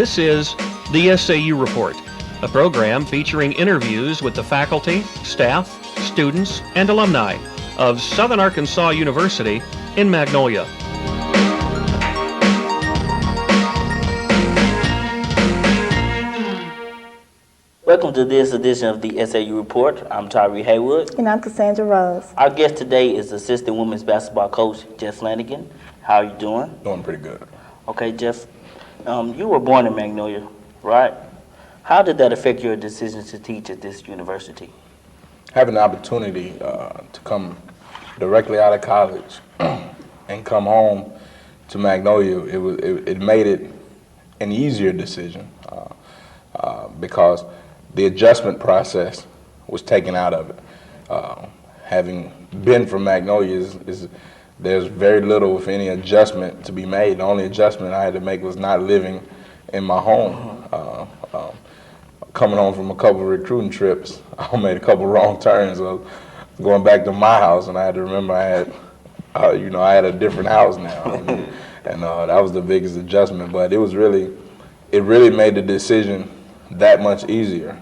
This is the SAU Report, a program featuring interviews with the faculty, staff, students, and alumni of Southern Arkansas University in Magnolia. Welcome to this edition of the SAU Report. I'm Tarea Haywood. And I'm Casandra Rose. Our guest today is assistant women's basketball coach, Jeff Flanigan. How are you doing? Doing pretty good. Okay, Jeff, you were born in Magnolia, right? How did that affect your decision to teach at this university? Having the opportunity to come directly out of college and come home to Magnolia, it made it an easier decision because the adjustment process was taken out of it. Having been from Magnolia, there's very little, if any, adjustment to be made. The only adjustment I had to make was not living in my home. Coming home from a couple of recruiting trips, I made a couple of wrong turns of going back to my house, and I had to remember I had a different house now, and that was the biggest adjustment. But it really made the decision that much easier,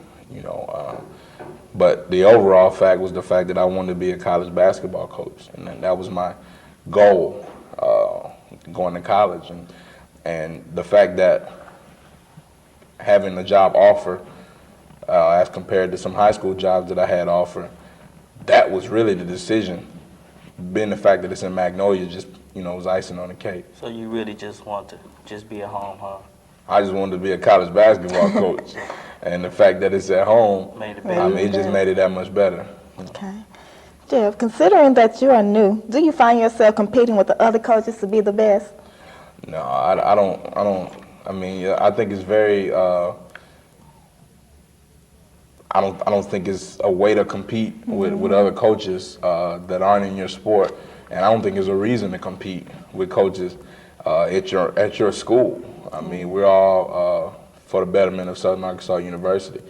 But the overall fact was the fact that I wanted to be a college basketball coach, and that was my goal going to college, and the fact that having a job offer as compared to some high school jobs that I had offered, that was really the decision. Being the fact that it's in Magnolia just was icing on the cake. So you really just want to just be at home, huh? I just wanted to be a college basketball coach, and the fact that it's at home, it just made it that much better. Okay. Jeff, considering that you are new, do you find yourself competing with the other coaches to be the best? No, I don't. I mean, I think it's very. I don't think it's a way to compete with other coaches that aren't in your sport, and I don't think there's a reason to compete with coaches at your school. I mean, we're all for the betterment of Southern Arkansas University,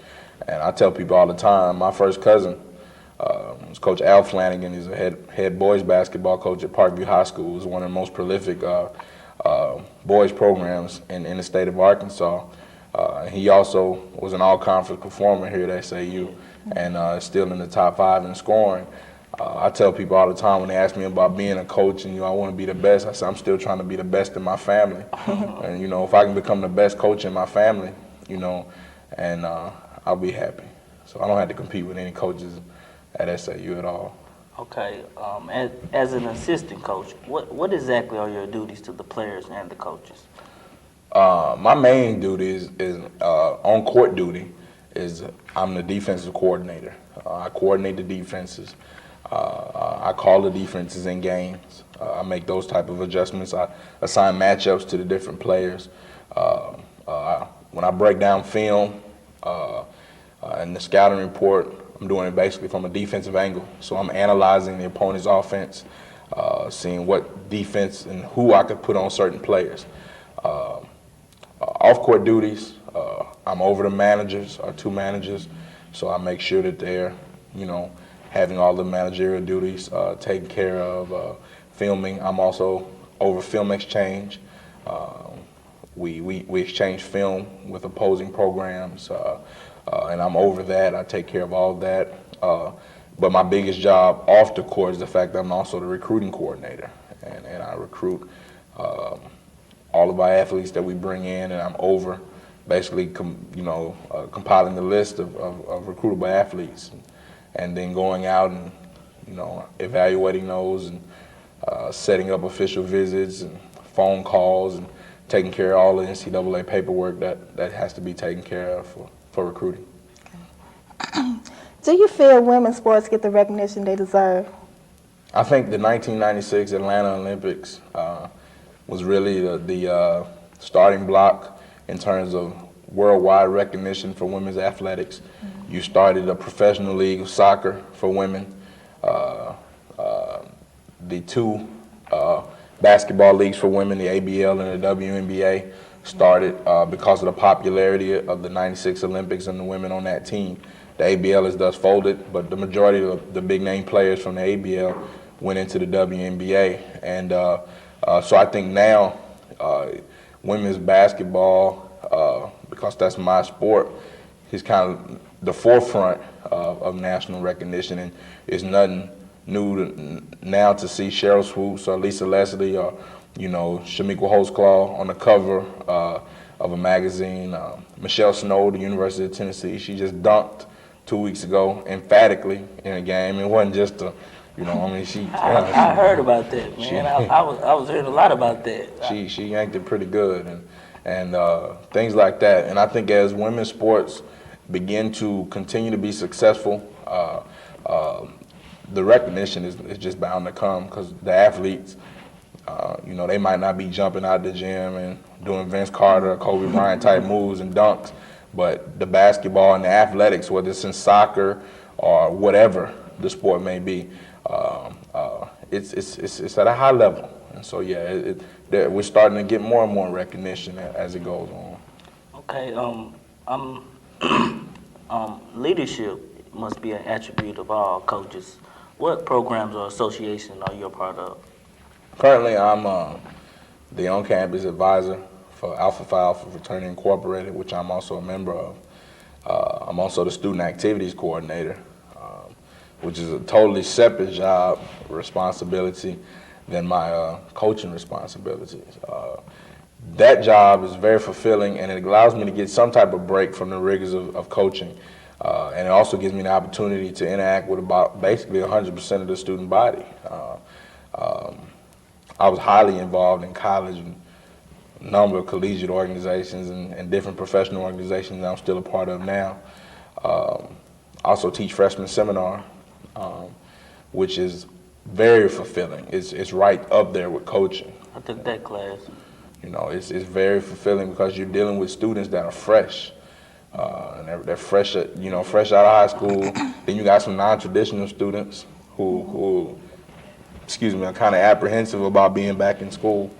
and I tell people all the time. My first cousin was Coach Al Flanigan. He's a head boys basketball coach at Parkview High School. It was one of the most prolific boys programs in the state of Arkansas. He also was an all-conference performer here at SAU, and still in the top 5 in scoring. I tell people all the time when they ask me about being a coach and I want to be the best, I say I'm still trying to be the best in my family. And if I can become the best coach in my family, and I'll be happy. So I don't have to compete with any coaches at SAU at all. Okay, as an assistant coach, what exactly are your duties to the players and the coaches? My main duty is on-court duty. I'm the defensive coordinator. I coordinate the defenses. I call the defenses in games. I make those type of adjustments. I assign matchups to the different players. When I break down film and the scouting report, I'm doing it basically from a defensive angle. So I'm analyzing the opponent's offense, seeing what defense and who I could put on certain players. Off-court duties, I'm over the managers, our 2 managers, so I make sure that they're, having all the managerial duties taken care of. Filming, I'm also over film exchange. We exchange film with opposing programs, and I'm over that. I take care of all of that. But my biggest job off the court is the fact that I'm also the recruiting coordinator, and I recruit all of our athletes that we bring in, and I'm over basically compiling the list of recruitable athletes, and then going out and evaluating those and setting up official visits and phone calls and taking care of all the NCAA paperwork that has to be taken care of for recruiting. Do you feel women's sports get the recognition they deserve? I think the 1996 Atlanta Olympics was really the starting block in terms of worldwide recognition for women's athletics. You started a professional league of soccer for women. The 2 basketball leagues for women, the ABL and the WNBA, started because of the popularity of the 96 Olympics and the women on that team. The ABL is thus folded, but the majority of the big name players from the ABL went into the WNBA. And so I think now women's basketball because that's my sport. He's kind of the forefront of national recognition, and it's nothing new now to see Cheryl Swoops or Lisa Leslie or, Shamiqua Holtzclaw on the cover of a magazine. Michelle Snow, the University of Tennessee, she just dunked 2 weeks ago emphatically in a game. It wasn't just a, she. I heard about that, man. I was hearing a lot about that. She yanked it pretty good, and things like that. And I think as women's sports begin to continue to be successful, the recognition is just bound to come, because the athletes, they might not be jumping out the gym and doing Vince Carter, Kobe Bryant type moves and dunks, but the basketball and the athletics, whether it's in soccer or whatever the sport may be, it's at a high level. And so we're starting to get more and more recognition as it goes on. Okay, leadership must be an attribute of all coaches. What programs or associations are you a part of? Currently, I'm the on-campus advisor for Alpha Phi Alpha Fraternity Incorporated, which I'm also a member of. I'm also the student activities coordinator, which is a totally separate job responsibility than my coaching responsibilities. That job is very fulfilling, and it allows me to get some type of break from the rigors of coaching. And it also gives me the opportunity to interact with about basically 100% of the student body. I was highly involved in college and a number of collegiate organizations and different professional organizations that I'm still a part of now. I also teach Freshman Seminar, which is very fulfilling. It's right up there with coaching. I took that class. It's very fulfilling because you're dealing with students that are fresh. And they're fresh, fresh out of high school. Then you got some non-traditional students who are kind of apprehensive about being back in school,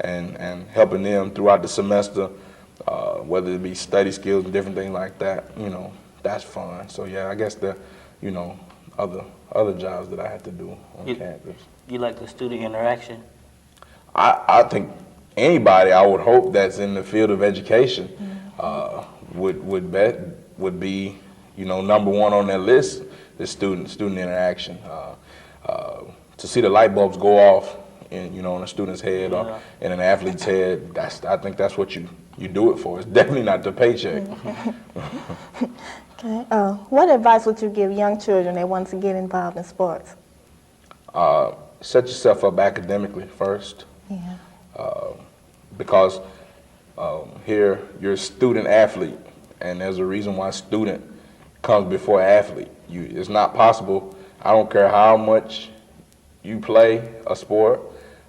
and helping them throughout the semester, whether it be study skills and different things like that. That's fun. So yeah, I guess the, other jobs that I had to do on campus. You like the student interaction? I think anybody, I would hope, that's in the field of education would be, number one on their list is student interaction. To see the light bulbs go off in a student's head or in an athlete's head, I think that's what you do it for. It's definitely not the paycheck. Okay. What advice would you give young children that want to get involved in sports? Set yourself up academically first. Yeah. Because here you're a student athlete, and there's a reason why student comes before athlete. It's not possible. I don't care how much you play a sport.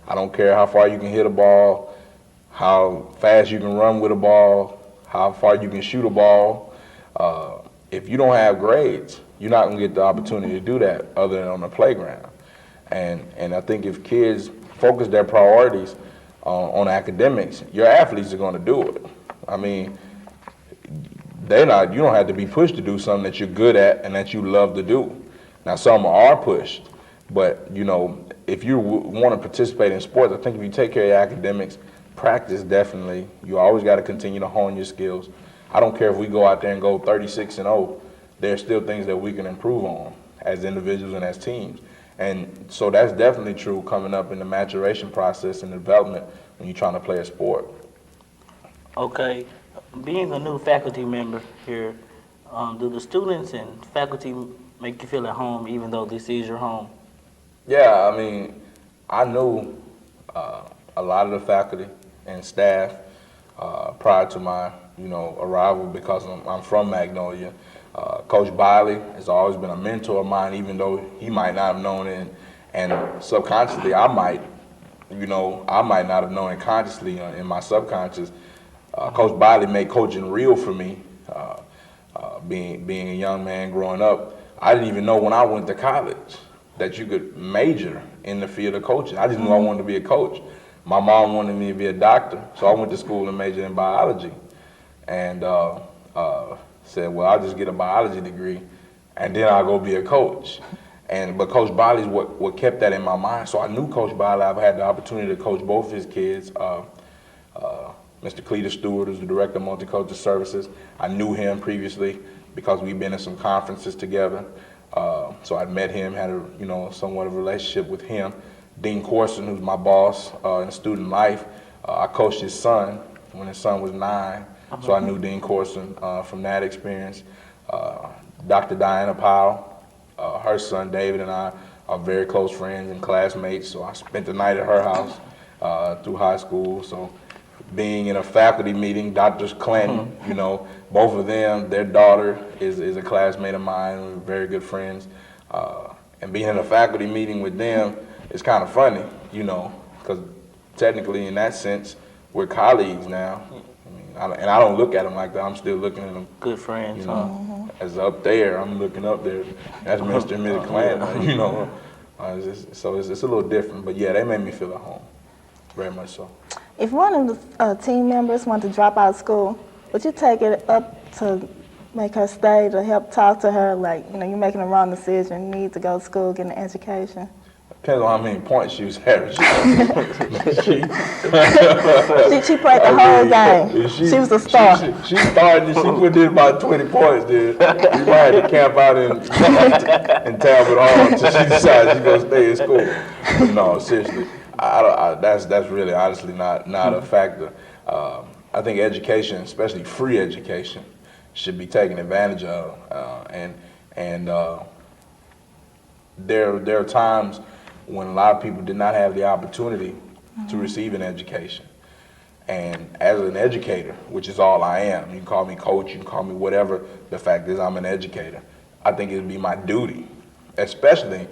I don't care how far you can hit a ball, how fast you can run with a ball, how far you can shoot a ball. If you don't have grades, you're not going to get the opportunity to do that other than on the playground. And I think if kids focus their priorities on academics, your athletes are going to do it. I mean, you don't have to be pushed to do something that you're good at and that you love to do. Now, some are pushed, but if you want to participate in sports, I think if you take care of your academics, practice definitely. You always got to continue to hone your skills. I don't care if we go out there and go 36-0, there's still things that we can improve on as individuals and as teams. And so that's definitely true coming up in the maturation process and development when you're trying to play a sport. Okay, being a new faculty member here, do the students and faculty make you feel at home even though this is your home? Yeah, I mean, I knew a lot of the faculty and staff prior to my, arrival because I'm from Magnolia. Coach Biley has always been a mentor of mine, even though he might not have known it, and subconsciously I might not have known it consciously in my subconscious. Coach Biley made coaching real for me. Being a young man growing up, I didn't even know when I went to college that you could major in the field of coaching. I just knew I wanted to be a coach. My mom wanted me to be a doctor, so I went to school and majored in biology. And said, well, I'll just get a biology degree, and then I'll go be a coach. But Coach Biley's what kept that in my mind. So I knew Coach Biley. I've had the opportunity to coach both his kids. Mr. Cletus Stewart, who's the director of Multicultural Services. I knew him previously because we've been in some conferences together. So I met him, had a somewhat of a relationship with him. Dean Corson, who's my boss in student life, I coached his son when his son was 9, so I knew Dean Corson from that experience. Dr. Diana Powell, her son David and I are very close friends and classmates, so I spent the night at her house through high school. So being in a faculty meeting, Dr. Clinton, both of them, their daughter is a classmate of mine. We're very good friends. And being in a faculty meeting with them is kind of funny, because technically in that sense, we're colleagues now. And I don't look at them like that. I'm still looking at them. Good friends, as up there. I'm looking up there. That's Mr. and Mrs. Clinton, so it's a little different. But yeah, they made me feel at home, very much so. If one of the team members wanted to drop out of school, would you take it up to make her stay, to help talk to her, like, you're making the wrong decision, you need to go to school, get an education? Depends on how many points she was having. She played the whole game. She was a star. She started, she put in about 20 points, dude. We might have to camp out in Talbot Hall until she decides she's going to stay in school. But no, seriously. That's really honestly not a factor. I think education, especially free education, should be taken advantage of. There are times when a lot of people did not have the opportunity to receive an education. And as an educator, which is all I am, you can call me coach, you can call me whatever, the fact is I'm an educator. I think it would be my duty, especially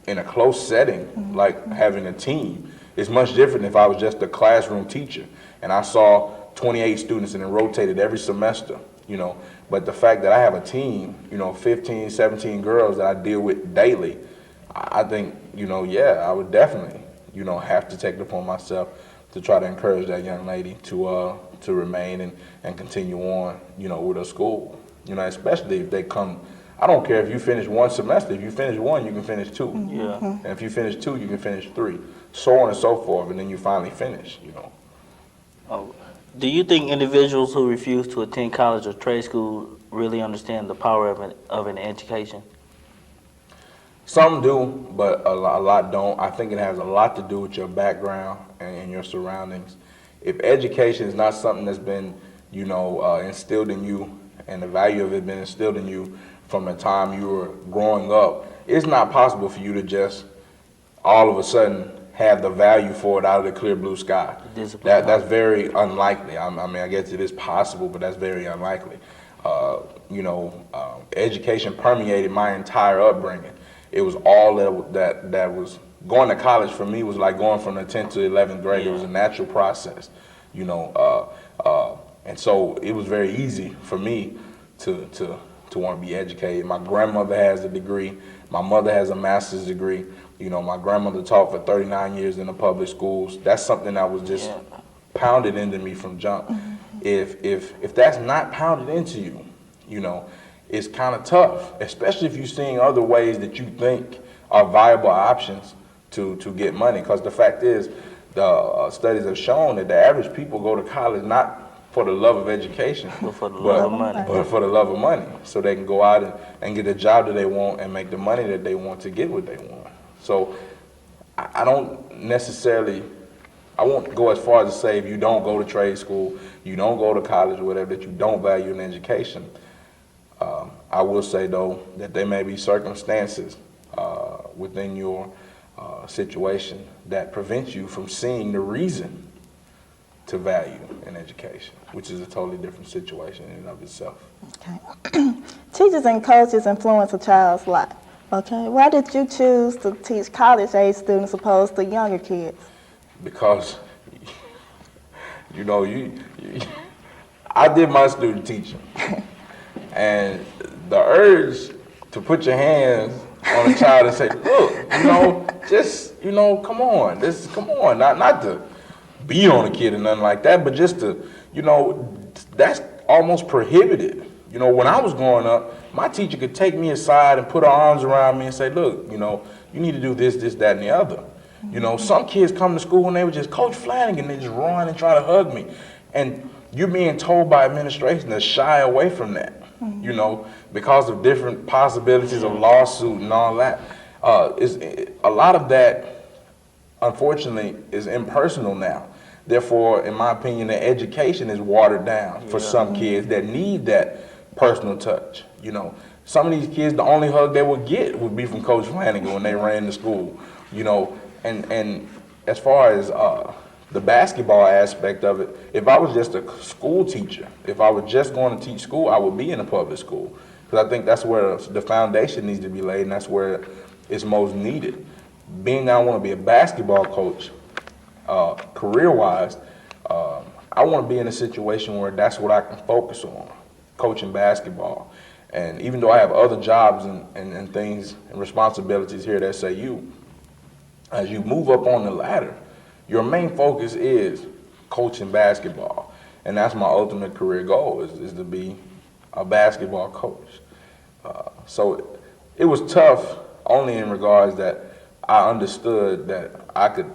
in a close setting, like having a team. It's much different if I was just a classroom teacher and I saw 28 students and it rotated every semester, But the fact that I have a team, 15, 17 girls that I deal with daily, I think, I would definitely, have to take it upon myself to try to encourage that young lady to remain and continue on, with her school. Especially if they come. I don't care if you finish one semester. If you finish one, you can finish two. Yeah. And if you finish two, you can finish three, so on and so forth, and then you finally finish. Do you think individuals who refuse to attend college or trade school really understand the power of an education? Some do, but a lot don't. I think it has a lot to do with your background and your surroundings. If education is not something that's been, instilled in you, and the value of it been instilled in you from the time you were growing up, it's not possible for you to just all of a sudden have the value for it out of the clear blue sky. That's very unlikely. I guess it is possible, but that's very unlikely. Education permeated my entire upbringing. It was all that was going to college for me was like going from the 10th to 11th grade. Yeah. It was a natural process, and so it was very easy for me to want to be educated. My grandmother has a degree. My mother has a master's degree. My grandmother taught for 39 years in the public schools. That's something that was just pounded into me from jump. If that's not pounded into you, it's kind of tough, especially if you're seeing other ways that you think are viable options to get money. Because the fact is, the studies have shown that the average people go to college not for the love of education, but for the love of money. But for the love of money, so they can go out and get the job that they want and make the money that they want to get what they want. So I don't necessarily, I won't go as far as to say if you don't go to trade school, you don't go to college or whatever, that you don't value an education. I will say, though, that there may be circumstances within your situation that prevent you from seeing the reason to value an education, which is a totally different situation in and of itself. Okay. Teachers and coaches influence a child's life. Okay. Why did you choose to teach college-age students opposed to younger kids? Because, I did my student teaching. And the urge to put your hands on a child and say, look, come on, not to beat on a kid or nothing like that, but just to, that's almost prohibited. When I was growing up, my teacher could take me aside and put her arms around me and say, look, you need to do this, that, and the other. Some kids come to school and they would just, Coach Flanigan, they just run and try to hug me. And you're being told by administration to shy away from that, you know, because of different possibilities of lawsuit and all that. A lot of that, unfortunately, is impersonal now. Therefore, in my opinion, the education is watered down for some kids that need that personal touch. You know, some of these kids, the only hug they would get would be from Coach Flanigan when they ran to school. You know, and as far as the basketball aspect of it, if I was just a school teacher, if I was just going to teach school, I would be in a public school. Because I think that's where the foundation needs to be laid, and that's where it's most needed. Being I want to be a basketball coach, career-wise, I want to be in a situation where that's what I can focus on, coaching basketball. And even though I have other jobs and things and responsibilities here at SAU, as you move up on the ladder, your main focus is coaching basketball. And that's my ultimate career goal, is to be a basketball coach. So it was tough only in regards that I understood that I could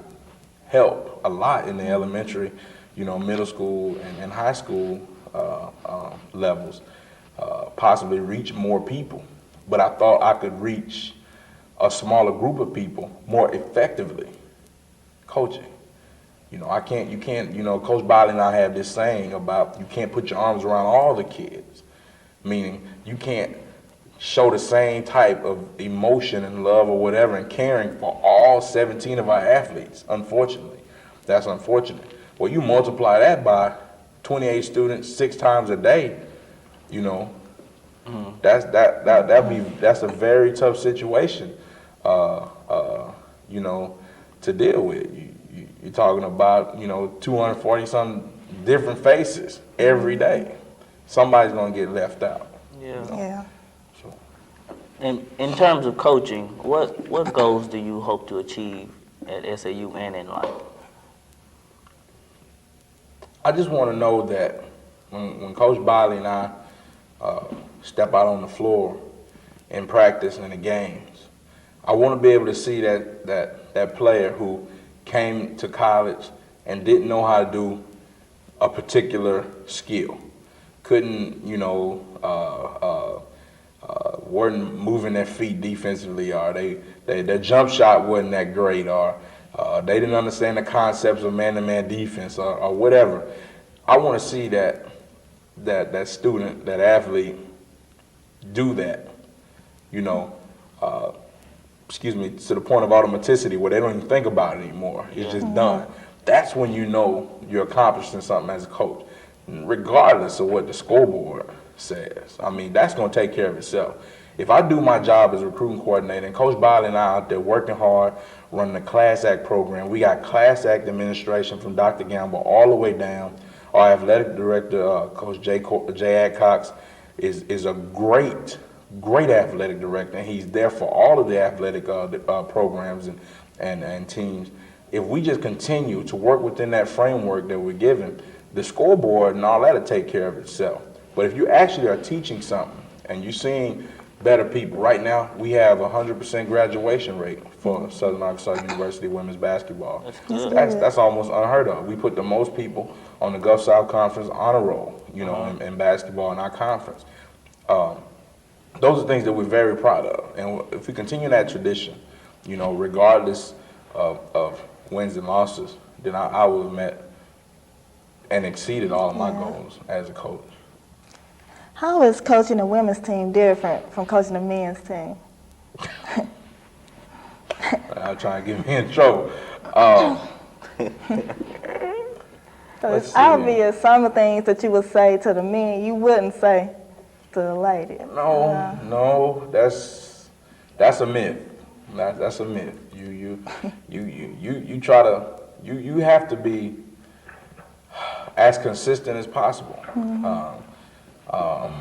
help a lot in the elementary, you know, middle school and high school levels, possibly reach more people. But I thought I could reach a smaller group of people more effectively coaching. You know, you can't, you know, Coach Biley and I have this saying about you can't put your arms around all the kids, meaning you can't show the same type of emotion and love or whatever and caring for all 17 of our athletes, unfortunately. That's unfortunate. Well, you multiply that by 28 students 6 times a day, you know, that's a very tough situation, you know, to deal with. You're talking about, you know, 240 some different faces every day. Somebody's gonna get left out. Yeah. So. And in terms of coaching, what goals do you hope to achieve at SAU and in life? I just want to know that when Coach Biley and I step out on the floor in practice and the games, I want to be able to see that player who came to college and didn't know how to do a particular skill, couldn't, you know, weren't moving their feet defensively, or their jump shot wasn't that great, or they didn't understand the concepts of man-to-man defense, or whatever. I want to see that student, that athlete, do that, you know, to the point of automaticity where they don't even think about it anymore. It's just done. That's when you know you're accomplishing something as a coach, regardless of what the scoreboard says. I mean, that's going to take care of itself. If I do my job as recruiting coordinator, and Coach Biley and I out there working hard, running the Class Act program, we got Class Act administration from Dr. Gamble all the way down. Our athletic director, Coach Jay Adcox, is a great athletic director, and he's there for all of the athletic programs and teams. If we just continue to work within that framework that we're given, the scoreboard and all that will take care of itself. But if you actually are teaching something and you're seeing better people, right now we have 100% graduation rate for Southern Arkansas University women's basketball. That's almost unheard of. We put the most people on the Gulf South Conference honor roll, you know, in basketball in our conference. Those are things that we're very proud of. And if we continue that tradition, you know, regardless of wins and losses, then I will have met and exceeded all of my goals as a coach. How is coaching the women's team different from coaching the men's team? I'll try and get me in trouble. It's obvious some of the things that you would say to the men you wouldn't say to the ladies. No, that's a myth. That's a myth. You try to you have to be as consistent as possible. Oh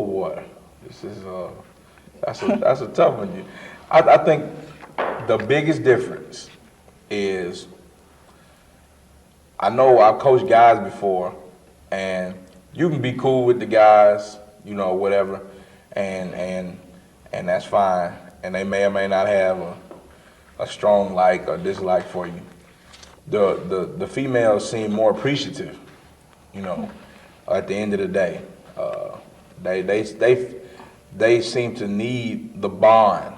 boy, this is that's a tough one. I think the biggest difference is I know I've coached guys before, and you can be cool with the guys, you know, whatever, and that's fine, and they may or may not have a strong like or dislike for you. the females seem more appreciative, you know, at the end of the day. They seem to need the bond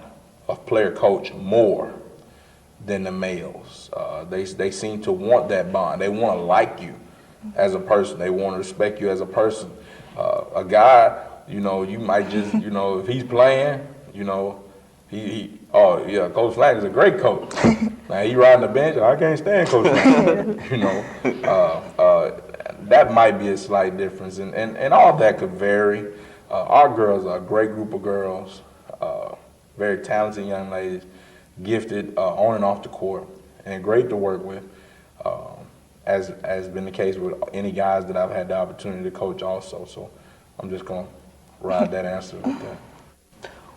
of player-coach more than the males. They seem to want that bond. They want to like you as a person. They want to respect you as a person. A guy, you know, you might just, you know, if he's playing, you know, oh yeah, Coach Flanigan's a great coach. Now he riding the bench, I can't stand Coach Flanigan. You know, that might be a slight difference, and all that could vary. Our girls are a great group of girls, very talented young ladies, gifted on and off the court, and great to work with, as been the case with any guys that I've had the opportunity to coach also. So I'm just going to ride that answer with that.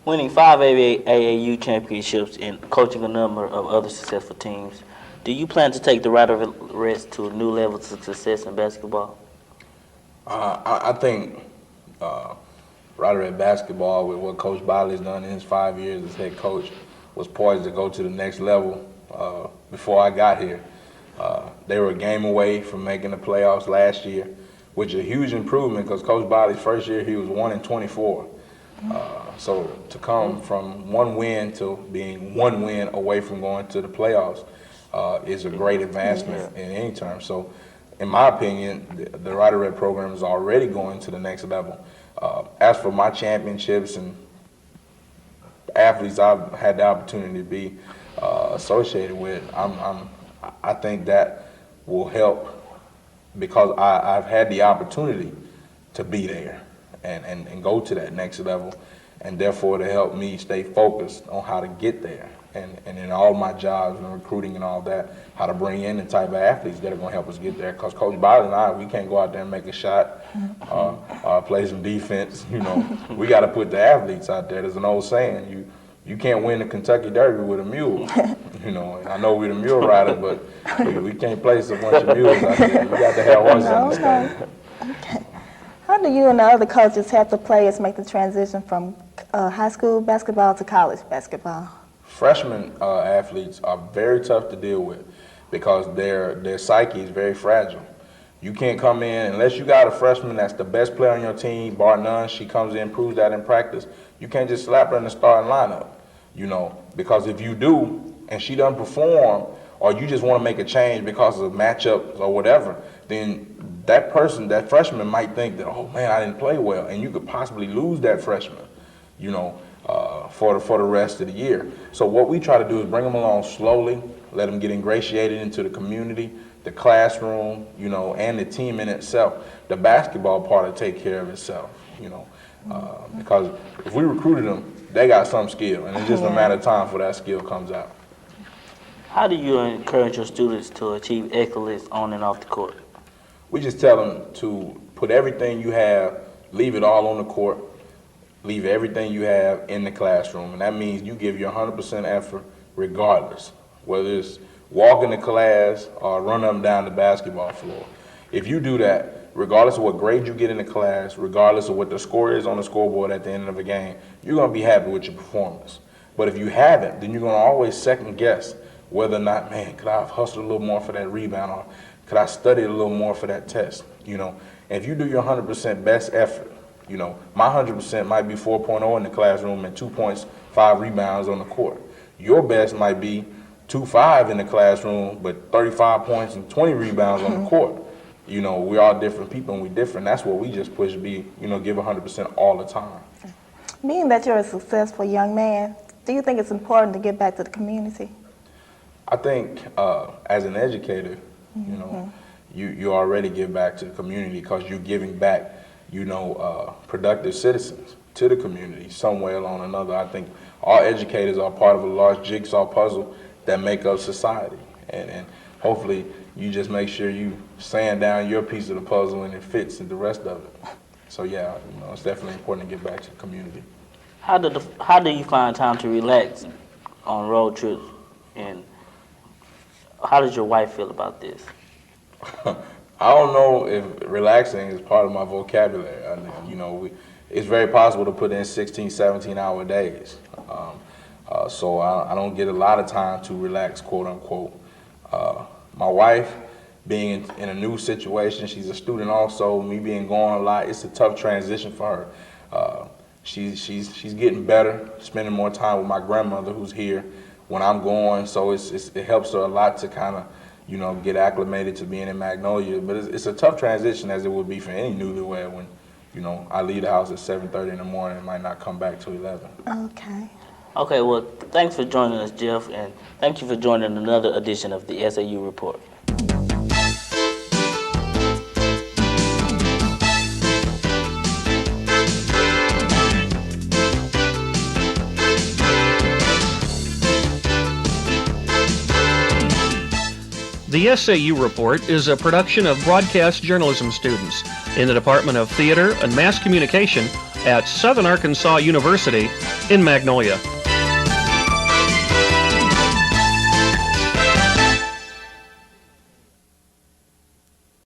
Winning 5 AAU championships and coaching a number of other successful teams, do you plan to take the Rider Reds to new levels of success in basketball? I think Rider Red basketball, with what Coach Biley's done in his 5 years as head coach, was poised to go to the next level before I got here. They were a game away from making the playoffs last year, which is a huge improvement because Coach Biley's first year he was 1-24. So to come from one win to being one win away from going to the playoffs is a great advancement in any term. So in my opinion, the Rider Red program is already going to the next level. As for my championships and athletes I've had the opportunity to be associated with, I think that will help because I've had the opportunity to be there and go to that next level, and therefore to help me stay focused on how to get there. And in all my jobs and recruiting and all that, how to bring in the type of athletes that are going to help us get there. Because Coach Biley and I, we can't go out there and make a shot, play some defense. You know, we got to put the athletes out there. There's an old saying, you can't win the Kentucky Derby with a mule. You know, and I know we're the mule rider, but we can't place a bunch of mules out there. We got to have horses on the stage. Okay. How do you and the other coaches help the players make the transition from high school basketball to college basketball? Freshman athletes are very tough to deal with because their psyche is very fragile. You can't come in, unless you got a freshman that's the best player on your team, bar none, she comes in, proves that in practice, you can't just slap her in the starting lineup, you know, because if you do and she doesn't perform or you just want to make a change because of matchups or whatever, then that person, that freshman might think that, oh man, I didn't play well, and you could possibly lose that freshman, you know, for the rest of the year. So what we try to do is bring them along slowly, let them get ingratiated into the community, the classroom, you know, and the team in itself. The basketball part will take care of itself, you know, because if we recruited them, they got some skill, and it's just a matter of time before that skill comes out. How do you encourage your students to achieve excellence on and off the court? We just tell them to put everything you have, leave it all on the court, leave everything you have in the classroom. And that means you give your 100% effort regardless, whether it's walking to class or running them down the basketball floor. If you do that, regardless of what grade you get in the class, regardless of what the score is on the scoreboard at the end of the game, you're going to be happy with your performance. But if you haven't, then you're going to always second guess whether or not, man, could I have hustled a little more for that rebound, or could I study a little more for that test, you know? And if you do your 100% best effort, you know, my 100% might be 4.0 in the classroom and 2 points, 5 rebounds on the court. Your best might be 2.5 in the classroom, but 35 points and 20 rebounds on the court. You know, we're all different people and we're different. That's what we just push, give 100% all the time. Being that you're a successful young man, do you think it's important to give back to the community? I think as an educator, you know, you already give back to the community because you're giving back, productive citizens to the community some way along another. I think all educators are part of a large jigsaw puzzle that make up society. And hopefully you just make sure you sand down your piece of the puzzle and it fits in the rest of it. So yeah, it's definitely important to give back to the community. How do you find time to relax on road trips, and how does your wife feel about this? I don't know if relaxing is part of my vocabulary. It's very possible to put in 16, 17-hour days. So I don't get a lot of time to relax, quote unquote. my wife being in a new situation, she's a student also, me being gone a lot, it's a tough transition for her. She's getting better, spending more time with my grandmother who's here when I'm going, so it helps her a lot to kind of, you know, get acclimated to being in Magnolia. But it's a tough transition, as it would be for any newlywed when, you know, I leave the house at 7:30 in the morning and might not come back till 11. Okay. Okay, well, thanks for joining us, Jeff, and thank you for joining another edition of the SAU Report. The SAU Report is a production of broadcast journalism students in the Department of Theater and Mass Communication at Southern Arkansas University in Magnolia.